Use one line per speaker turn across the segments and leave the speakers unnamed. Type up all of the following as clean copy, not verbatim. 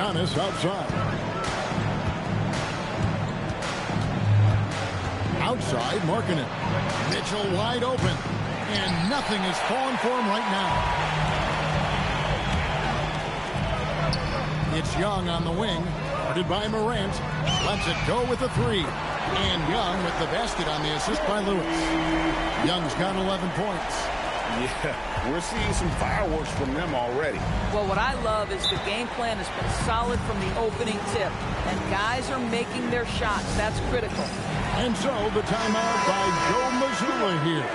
Giannis outside. Outside, marking it. Mitchell wide open. And nothing is falling for him right now. It's Young on the wing. Guarded by Morant. Lets it go with the three. And Young with the basket on the assist by Lewis. Young's got 11 points.
Yeah, we're seeing some fireworks from them already.
Well, what I love is the game plan has been solid from the opening tip. And guys are making their shots. That's critical.
And so the timeout by Joe Mazzulla here.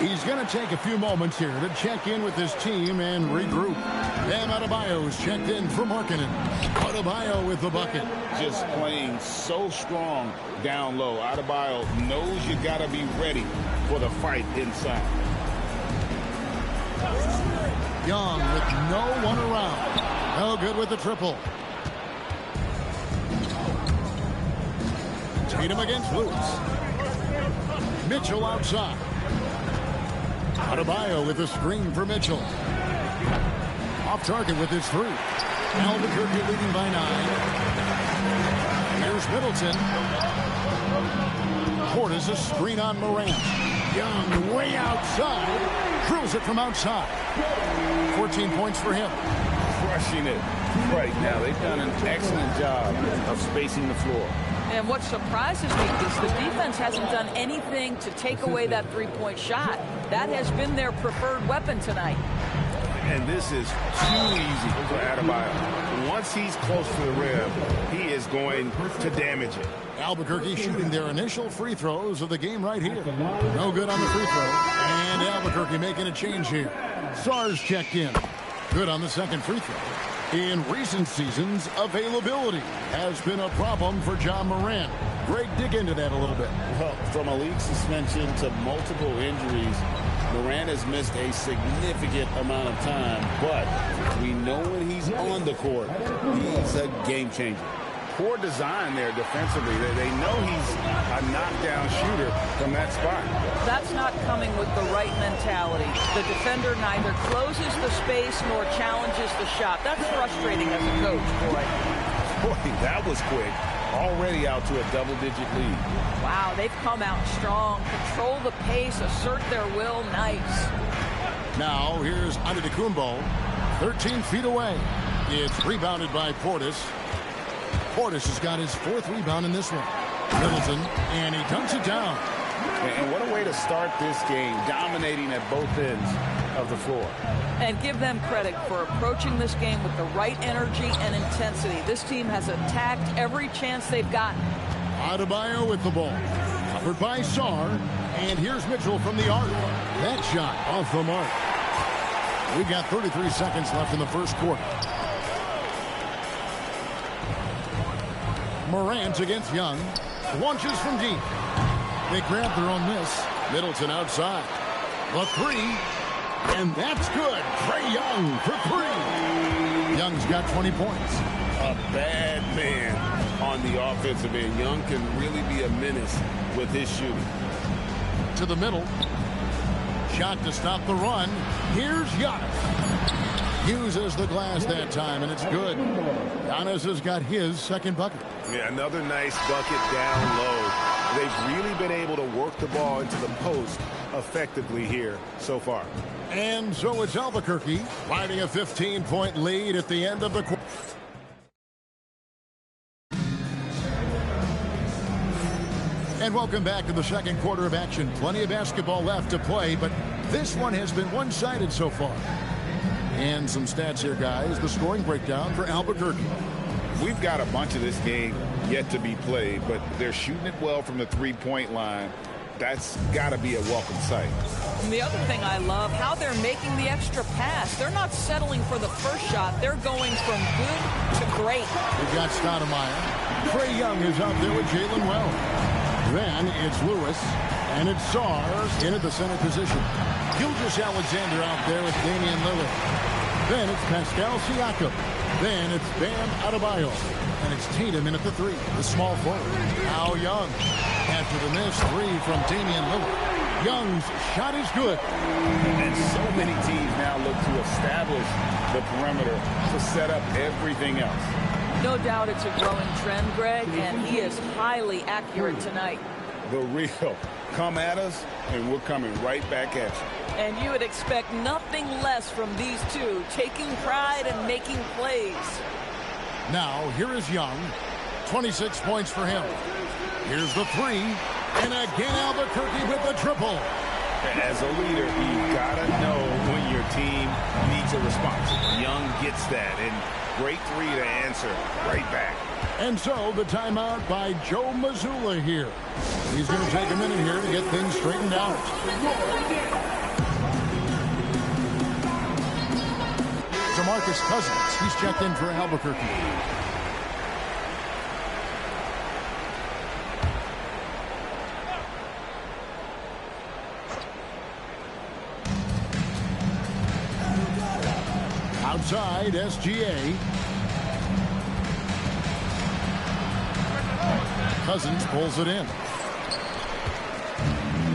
He's going to take a few moments here to check in with his team and regroup. Bam Adebayo's checked in for Markkanen. Adebayo with the bucket.
Just playing so strong down low. Adebayo knows you got to be ready for the fight inside.
Young with no one around. No good with the triple. Tatum against Lewis. Mitchell outside. Adebayo with a screen for Mitchell. Off target with his three. Albuquerque leading by 9. Here's Middleton. Portis a screen on Morant. Young way outside. Drills it from outside. 14 points for him.
Crushing it right now. They've done an excellent job of spacing the floor.
And what surprises me is the defense hasn't done anything to take away that three-point shot. That has been their preferred weapon tonight.
And this is too easy for Adebayo. Once he's close to the rim, he is going to damage it.
Albuquerque shooting their initial free throws of the game right here. No good on the free throw. And Albuquerque making a change here. Sarge checked in. Good on the second free throw. In recent seasons, availability has been a problem for John Morant. Greg, dig into that a little bit.
Well, from a league suspension to multiple injuries, Morant has missed a significant amount of time, but we know when he's on the court, he's a game changer. Poor design there defensively. They know he's a knockdown shooter from that spot.
That's not coming with the right mentality. The defender neither closes the space nor challenges the shot. That's frustrating as a coach, boy.
Boy, that was quick. Already out to a double-digit lead.
Wow, they've come out strong. Control the pace, assert their will. Nice.
Now, here's Antetokounmpo, 13 feet away. It's rebounded by Portis. Portis has got his 4th rebound in this one. Middleton, and he dunks it down.
And what a way to start this game, dominating at both ends of the floor.
And give them credit for approaching this game with the right energy and intensity. This team has attacked every chance they've gotten.
Adebayo with the ball. Covered by Sarr. And here's Mitchell from the arc. That shot off the mark. We've got 33 seconds left in the first quarter. Morant against Young. Launches from deep. They grab their own miss. Middleton outside. The three. And that's good. Trae Young for 3. Young's got 20 points.
A bad man on the offensive end. Young can really be a menace with his shooting.
To the middle. Shot to stop the run. Here's Giannis. Uses the glass that time, and it's good. Giannis has got his second bucket.
Yeah, another nice bucket down low. They've really been able to work the ball into the post effectively here so far.
And so it's Albuquerque riding a 15-point lead at the end of the quarter. And welcome back to the second quarter of action. Plenty of basketball left to play, but this one has been one-sided so far. And some stats here, guys. The scoring breakdown for Albuquerque.
We've got a bunch of this game yet to be played, but they're shooting it well from the three-point line. That's got to be a welcome sight.
And the other thing I love, how they're making the extra pass. They're not settling for the first shot. They're going from good to great.
We've got Stoudemire. Trae Young is out there with Jalen Wells. Then it's Lewis, and it's Sarr in at the center position. Gilgeous-Alexander out there with Damian Lillard. Then it's Pascal Siakam. Then it's Bam Adebayo. And it's Tatum in at the 3, the small forward. Now Young. After the miss, 3 from Damian Lillard. Young's shot is good.
And so many teams now look to establish the perimeter to set up everything else.
No doubt it's a growing trend, Greg, and he is highly accurate tonight.
The real. Come at us, and we're coming right back at you.
And you would expect nothing less from these two, taking pride and making plays.
Now, here is Young. 26 points for him. Here's the three. And again, Albuquerque with the triple.
As a leader, you've got to know when your team needs a response. Young gets that, and great three to answer right back.
And so the timeout by Joe Mazzulla here. He's going to take a minute here to get things straightened out. DeMarcus Cousins, he's checked in for Albuquerque. Outside, SGA. Cousins pulls it in.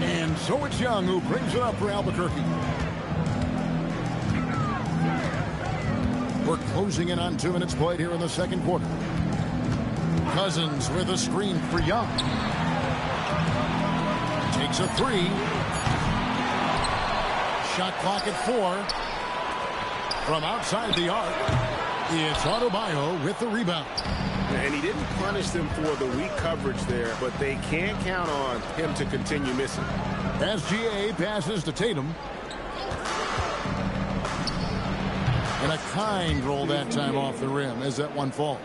And so it's Young who brings it up for Albuquerque. We're closing in on 2 minutes played here in the second quarter. Cousins with a screen for Young. Takes a three. Shot clock at 4. From outside the arc, it's Adebayo with the rebound.
And he didn't punish them for the weak coverage there, but they can't count on him to continue missing.
SGA passes to Tatum. And a kind roll that time off the rim as that one falls.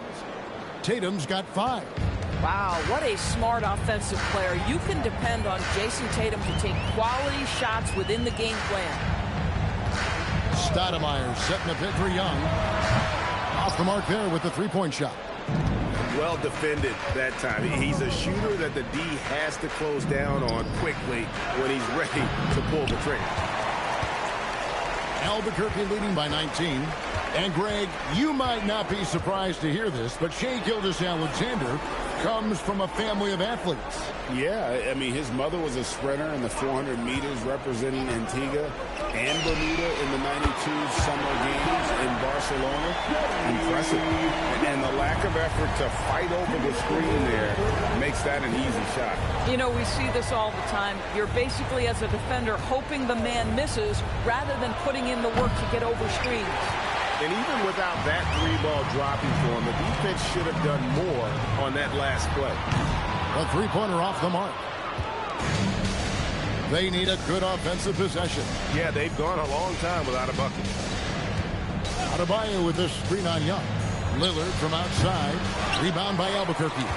Tatum's got 5.
Wow, what a smart offensive player. You can depend on Jason Tatum to take quality shots within the game plan.
Stoudemire setting the pick for Young. Off the mark there with the three-point shot.
Well defended that time. He's a shooter that the D has to close down on quickly when he's ready to pull the trigger.
Albuquerque leading by 19. And Greg, you might not be surprised to hear this, but Shai Gilgeous-Alexander comes from a family of athletes.
Yeah, I mean, his mother was a sprinter in the 400 meters representing Antigua and Bermuda in the 92 Summer Games in Barcelona. Impressive. And the lack of effort to fight over the screen there makes that an easy shot.
You know, we see this all the time. You're basically, as a defender, hoping the man misses rather than putting in the work to get over screens.
And even without that three-ball dropping for him, the defense should have done more on that last play.
A three-pointer off the mark. They need a good offensive possession.
Yeah, they've gone a long time without a bucket.
Adebayo with this screen on Young. Lillard from outside. Rebound by Albuquerque.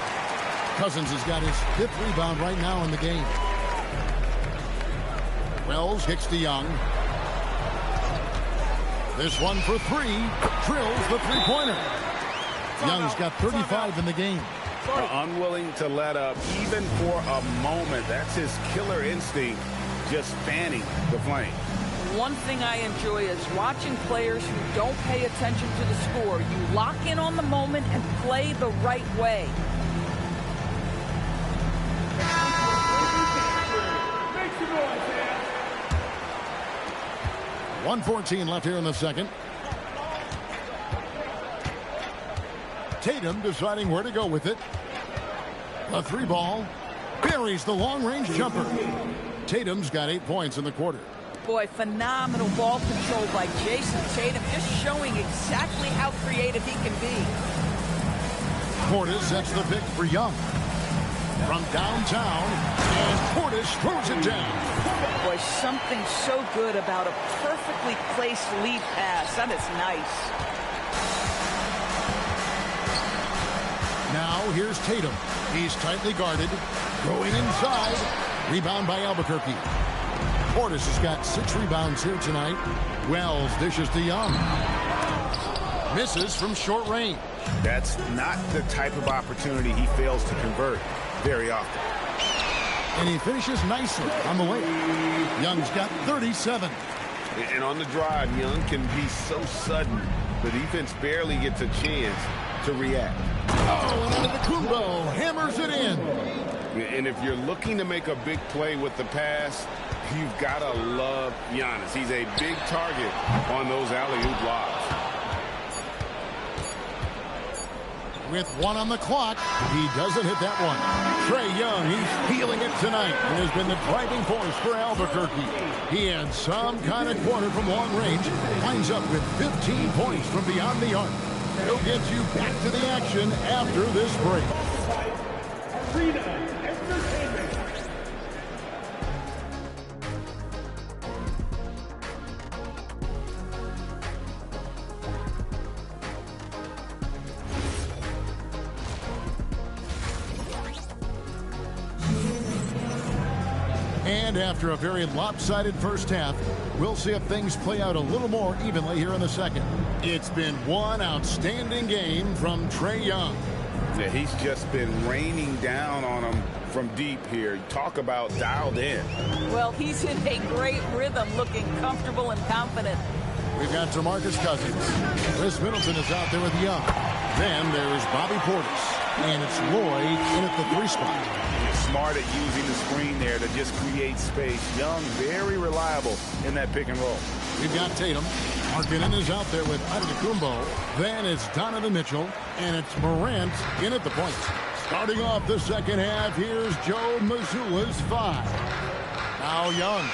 Cousins has got his 5th rebound right now in the game. Wells kicks to Young. This one for 3. Drills the three-pointer. Young's got 35 in the game.
Unwilling to let up even for a moment. That's his killer instinct, just fanning the flame.
One thing I enjoy is watching players who don't pay attention to the score. You lock in on the moment and play the right way.
Make some noise, man.
1:14 left here in the second. Tatum deciding where to go with it. A 3-ball. Buries the long-range jumper. Tatum's got 8 points in the quarter.
Boy, phenomenal ball control by Jason Tatum, just showing exactly how creative he can be.
Portis sets the pick for Young. From downtown, and Portis throws it down.
Boy, something so good about a perfectly placed lead pass. That is nice.
Now here's Tatum. He's tightly guarded. Going inside. Rebound by Albuquerque. Portis has got 6 rebounds here tonight. Wells dishes to Young. Misses from short range.
That's not the type of opportunity he fails to convert very often.
And he finishes nicely on the way. Young's got 37.
And on the drive, Young can be so sudden. The defense barely gets a chance to react.
Oh, and Antetokounmpo hammers it in.
And if you're looking to make a big play with the pass, you've got to love Giannis. He's a big target on those alley-oop lobs.
with 1 on the clock. He doesn't hit that one. Trae Young, he's feeling it tonight and has been the driving force for Albuquerque. He had some kind of quarter from long range. Winds up with 15 points from beyond the arc. He'll get you back to the action after this break.
Arena Entertainment.
And after a very lopsided first half, we'll see if things play out a little more evenly here in the second. It's been one outstanding game from Trae Young.
Yeah, he's just been raining down on him from deep here. Talk about dialed in.
Well, he's in a great rhythm, looking comfortable and confident.
We've got DeMarcus Cousins. Chris Middleton is out there with Young. Then there's Bobby Portis. And it's Lloyd in at the 3 spot.
Smart at using the screen there to just create space. Young, very reliable in that pick and roll.
We've got Tatum. Markkanen is out there with Antetokounmpo. Then it's Donovan Mitchell. And it's Morant in at the point. Starting off the second half, here's Joe Mazzulla's 5. Now Young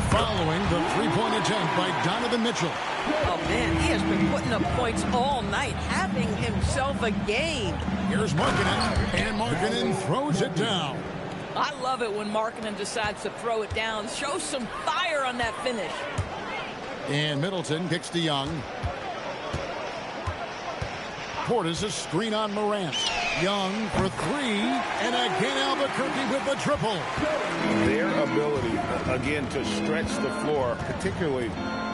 following the 3-point attempt by Donovan Mitchell.
Oh, man, he has been putting up points all night, having himself a game.
Here's Markkanen, and Markkanen throws it down.
I love it when Markkanen decides to throw it down. Show some fire on that finish.
And Middleton kicks to Young. Portis a screen on Morant. Young for 3, and again Albuquerque with the triple.
Their ability, again, to stretch the floor, particularly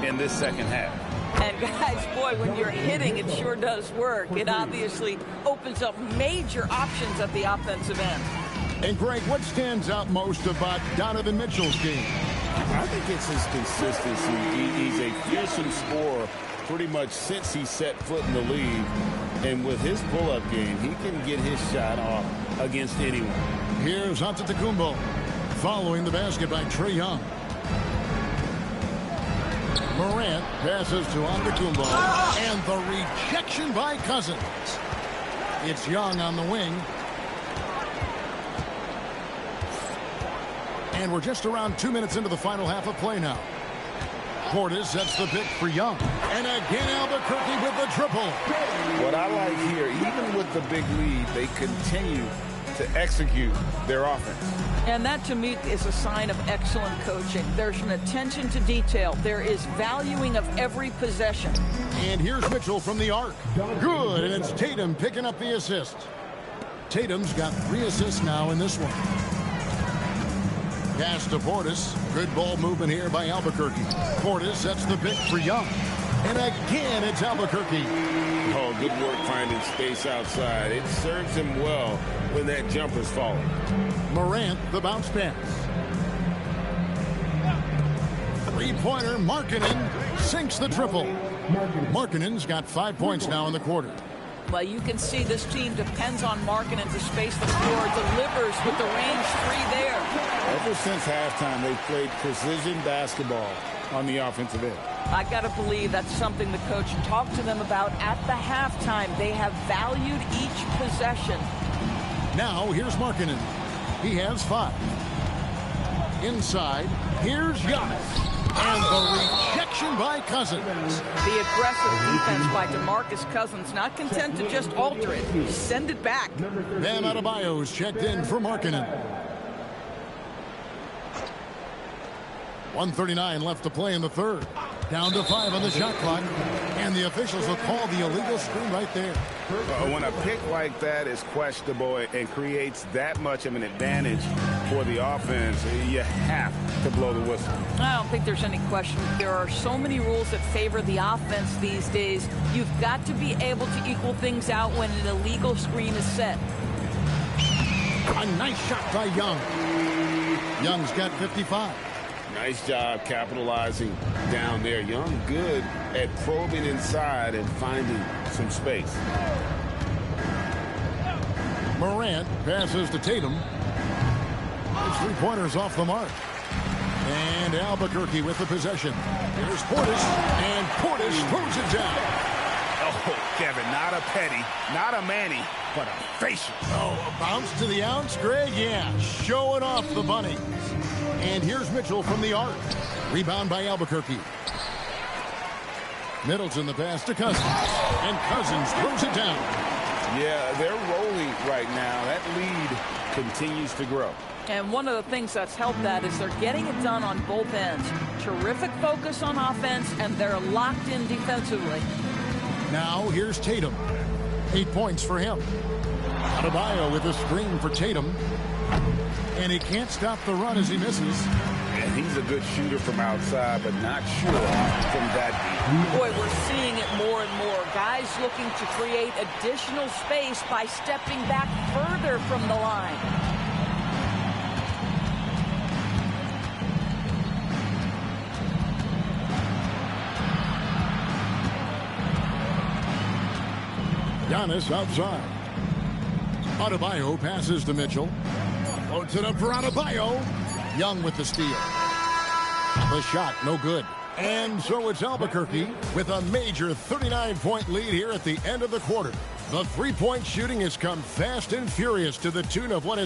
in this second half.
And guys, boy, when you're hitting, it sure does work. It obviously opens up major options at the offensive end.
And Greg, what stands out most about Donovan Mitchell's game?
I think it's his consistency. He's a fearsome scorer pretty much since he set foot in the league. And with his pull-up game, he can get his shot off against anyone.
Here's Antetokounmpo following the basket by Trae Young. Morant passes to Antetokounmpo, and the rejection by Cousins. It's Young on the wing. And we're just around 2 minutes into the final half of play now. Portis sets the pick for Young. And again, Albuquerque with the triple.
What I like here, even with the big lead, they continue to execute their offense.
And that, to me, is a sign of excellent coaching. There's an attention to detail. There is valuing of every possession.
And here's Mitchell from the arc. Good, and it's Tatum picking up the assist. Tatum's got 3 assists now in this one. Pass to Portis. Good ball movement here by Albuquerque. Portis sets the pick for Young. And again, it's Albuquerque.
Oh, good work finding space outside. It serves him well when that jumper's falling.
Morant, the bounce pass. 3-pointer, Markkanen sinks the triple. Markkanen's got 5 points now in the quarter.
Well, you can see this team depends on Markkanen to space the floor, delivers with the range 3 there.
Ever since halftime, they've played precision basketball on the offensive end.
I got to believe that's something the coach talked to them about at the halftime. They have valued each possession.
Now, here's Markkanen. He has 5. Inside, here's Giannis. And the rejection by Cousins.
The aggressive defense by DeMarcus Cousins, not content to just alter it. Send it back.
Bam Adebayo's checked in for Markkanen. 1:39 left to play in the third. Down to 5 on the shot clock. And the officials will call the illegal screen right there.
When a pick like that is questionable and creates that much of an advantage for the offense, you have to blow the whistle.
I don't think there's any question. There are so many rules that favor the offense these days. You've got to be able to equal things out when an illegal screen is set.
A nice shot by Young. Young's got 55.
Nice job capitalizing down there. Young good at probing inside and finding some space.
Morant passes to Tatum. His 3-pointers off the mark. And Albuquerque with the possession. Here's Portis, and Portis throws it down.
Oh, Kevin, not a petty, not a Manny, but a facial.
Oh, a bounce to the ounce, Greg? Yeah, showing off the bunny. And here's Mitchell from the arc. Rebound by Albuquerque. Middleton the pass to Cousins. And Cousins throws it down.
Yeah, they're rolling right now. That lead continues to grow.
And one of the things that's helped that is they're getting it done on both ends. Terrific focus on offense, and they're locked in defensively.
Now here's Tatum. 8 points for him. Adebayo with a screen for Tatum. And he can't stop the run as he misses.
And he's a good shooter from outside, but not sure from that deep.
Boy, we're seeing it more and more. Guys looking to create additional space by stepping back further from the line.
Giannis outside. Adebayo passes to Mitchell. Floats it up for Adebayo. Young with the steal. The shot, no good. And so it's Albuquerque with a major 39-point lead here at the end of the quarter. The three-point shooting has come fast and furious to the tune of what has been